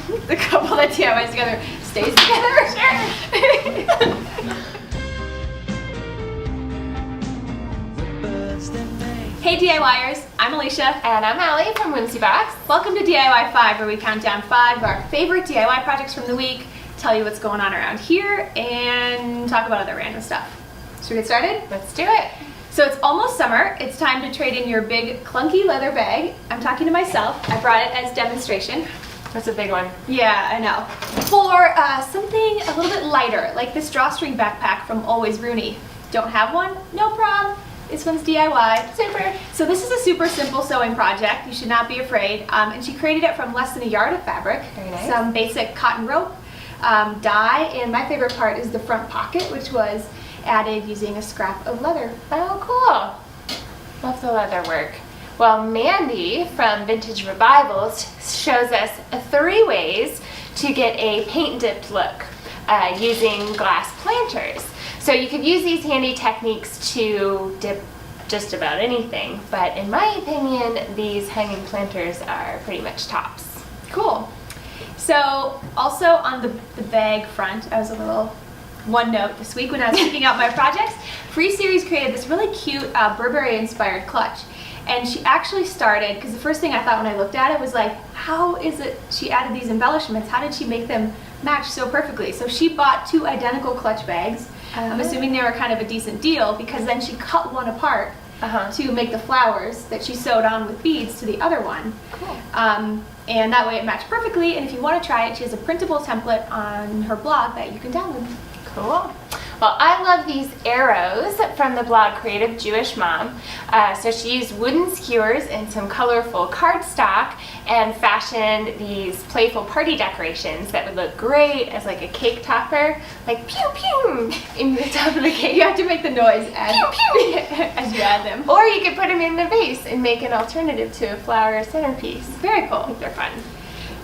The couple that DIYs together stays together. Sure. Hey DIYers, I'm Alicia. And I'm Allie from Whimsy Box. Welcome to DIY 5, where we count down 5 of our favorite DIY projects from the week, tell you what's going on around here, and talk about other random stuff. Should we get started? Let's do it. So it's almost summer. It's time to trade in your big clunky leather bag. I'm talking to myself. I brought it as demonstration. That's a big one. Yeah, I know. For something a little bit lighter, like this drawstring backpack from Always Rooney. Don't have one? No problem. This one's DIY. Super. So this is a super simple sewing project. You should not be afraid. And she created it from less than a yard of fabric. Very nice. Some basic cotton rope, dye, and my favorite part is the front pocket, which was added using a scrap of leather. Oh, cool. Love the leather work. Well, Mandy from Vintage Revivals shows us 3 ways to get a paint-dipped look using glass planters. So you could use these handy techniques to dip just about anything, but in my opinion, these hanging planters are pretty much tops. Cool. So also on the bag front, I was a little one note this week when I was picking out my projects. Free Series created this really cute Burberry-inspired clutch. And she actually started, because the first thing I thought when I looked at it was like, how is it she added these embellishments? How did she make them match so perfectly? So she bought 2 identical clutch bags. I'm assuming they were kind of a decent deal, because then she cut one apart to make the flowers that she sewed on with beads to the other one. Cool. And that way it matched perfectly, and if you want to try it, she has a printable template on her blog that you can download. Cool. Well, I love these arrows from the blog Creative Jewish Mom. So she used wooden skewers and some colorful cardstock and fashioned these playful party decorations that would look great as like a cake topper, like pew pew in the top of the cake. You have to make the noise as, Pew, pew. as you add them. Or you could put them in the vase and make an alternative to a flower centerpiece. Very I cool. think they're fun.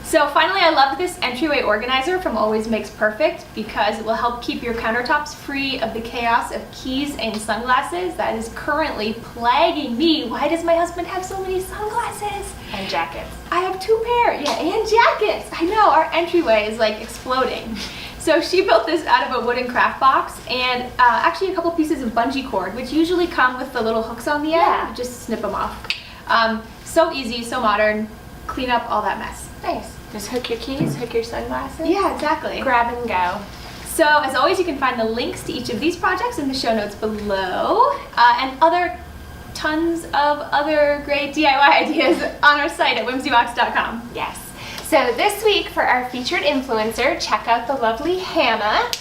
So finally, I love this Entryway organizer from Always Makes Perfect, because it will help keep your countertops free of the chaos of keys and sunglasses that is currently plaguing me. Why does my husband have so many sunglasses? And jackets. I have 2 pair, yeah, and jackets. I know, our Entryway is like exploding. So she built this out of a wooden craft box and actually a couple pieces of bungee cord, which usually come with the little hooks on the end. Yeah. You just snip them off. So easy, so modern. Clean up all that mess. Nice. Just hook your keys, hook your sunglasses. Yeah, exactly. Grab and go. So as always, you can find the links to each of these projects in the show notes below, and tons of other great DIY ideas on our site at whimsybox.com. Yes. So this week for our featured influencer, check out the lovely Hannah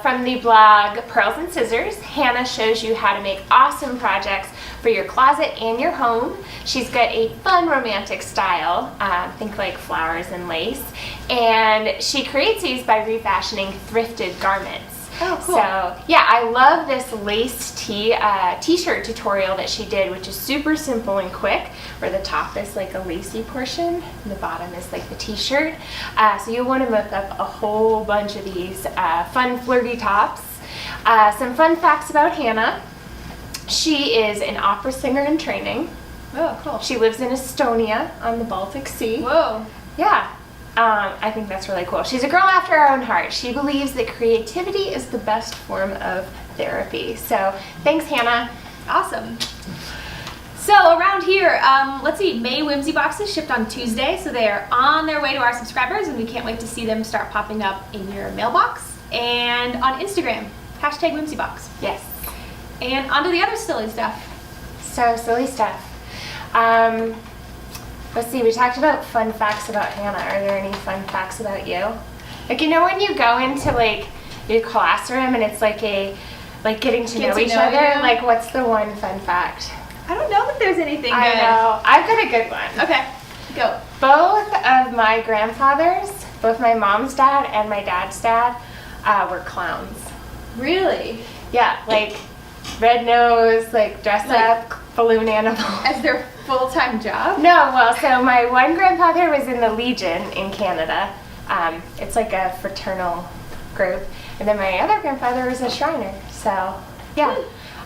from the blog Pearls and Scissors. Hannah shows you how to make awesome projects for your closet and your home. She's got a fun romantic style, think like flowers and lace, and she creates these by refashioning thrifted garments. Oh, cool. So yeah, I love this lace t-shirt tutorial that she did, which is super simple and quick, where the top is like a lacy portion and the bottom is like the t-shirt. So you'll want to mock up a whole bunch of these fun flirty tops. Some fun facts about Hannah. She is an opera singer in training. Oh, cool. She lives in Estonia on the Baltic Sea. Whoa. Yeah. I think that's really cool. She's a girl after her own heart. She believes that creativity is the best form of therapy. So thanks, Hannah. Awesome. So around here, let's see, May Whimsy boxes shipped on Tuesday, so they are on their way to our subscribers, and we can't wait to see them start popping up in your mailbox and on Instagram, #WhimsyBox. Yes. And on to the other silly stuff. So silly stuff. Let's see, we talked about fun facts about Hannah. Are there any fun facts about you? Like, you know when you go into like your classroom and it's like getting to know each other? You. Like, what's the one fun fact? I don't know that there's anything I good. know. I've got a good one. Okay, go. Both of my grandfathers, both my mom's dad and my dad's dad, were clowns. Really? Yeah, like red nose, like dress up, balloon animal. As their full-time job? No, well, so my one grandfather was in the Legion in Canada. It's like a fraternal group. And then my other grandfather was a Shriner. So, yeah.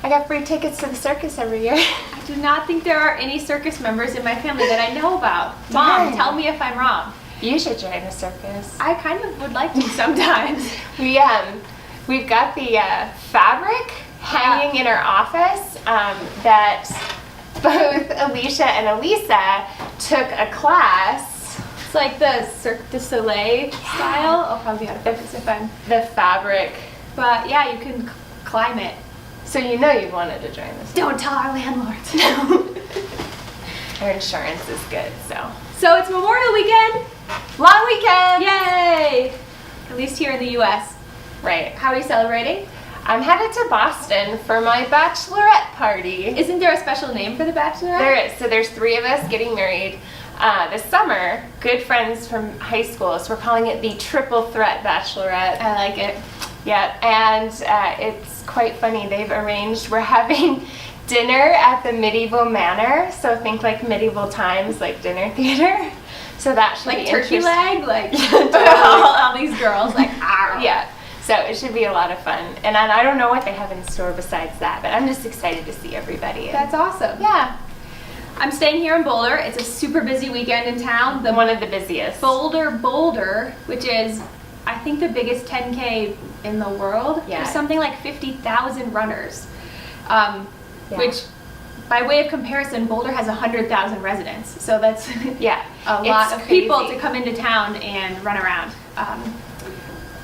I got free tickets to the circus every year. I do not think there are any circus members in my family that I know about. Mom, tell me if I'm wrong. You should join the circus. I kind of would like to sometimes. We've got the fabric hanging in our office that both Alicia and Elisa took a class. It's like the Cirque du Soleil style. I'll probably be out of focus if I'm... The fabric. But yeah, you can climb it. So you know you wanted to join this. Don't tell our landlords. Our insurance is good, so. So it's Memorial Weekend. Long weekend! Yay! At least here in the U.S. Right. How are you celebrating? I'm headed to Boston for my bachelorette party. Isn't there a special name for the bachelorette? There is. So there's 3 of us getting married this summer. Good friends from high school. So we're calling it the Triple Threat Bachelorette. I like it. Yeah, and it's quite funny. They've arranged, we're having dinner at the Medieval Manor. So think like medieval times, like dinner theater. So that should Like be turkey interesting. leg? Like Totally. all these girls like, ah. Yeah. So it should be a lot of fun. And I don't know what they have in store besides that, but I'm just excited to see everybody. That's awesome. Yeah. I'm staying here in Boulder. It's a super busy weekend in town. One of the busiest. Boulder, which is, I think, the biggest 10K in the world. Yeah. There's something like 50,000 runners, Yeah. which, by way of comparison, Boulder has 100,000 residents. So that's Yeah. a lot It's of people crazy. to come into town and run around.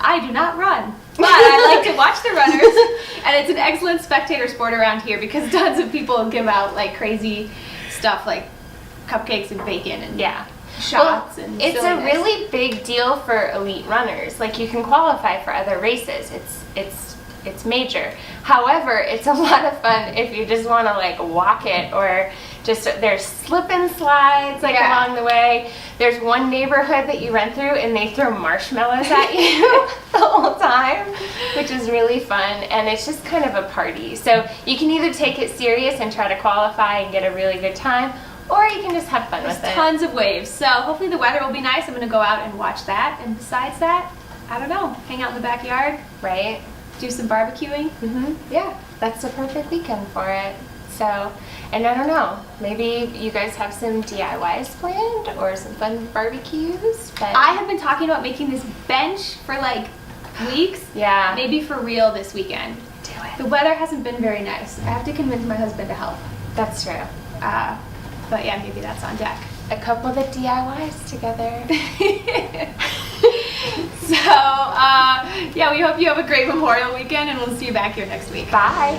I do not run, but I like to watch the runners, and it's an excellent spectator sport around here because tons of people give out like crazy stuff like cupcakes and bacon and Yeah. shots Well, and it's a silliness. really big deal for elite runners. Like you can qualify for other races. It's major. However, it's a lot of fun if you just want to like walk it, or just there's slip and slides like Yeah. along the way. There's one neighborhood that you run through and they throw marshmallows at you the whole time, which is really fun, and it's just kind of a party. So you can either take it serious and try to qualify and get a really good time, or you can just have fun There's with it. tons of waves, so hopefully the weather will be nice. I'm going to go out and watch that, and besides that, I don't know, hang out in the backyard, Right? do some barbecuing. Yeah, that's the perfect weekend for it. So, and I don't know, maybe you guys have some DIYs planned or some fun barbecues. But I have been talking about making this bench for like weeks, yeah, maybe for real this weekend. do The it. weather hasn't been very nice. I have to convince my husband to help. That's true. But yeah, maybe that's on deck. A couple of the DIYs together. So, yeah, we hope you have a great Memorial Weekend, and we'll see you back here next week. Bye.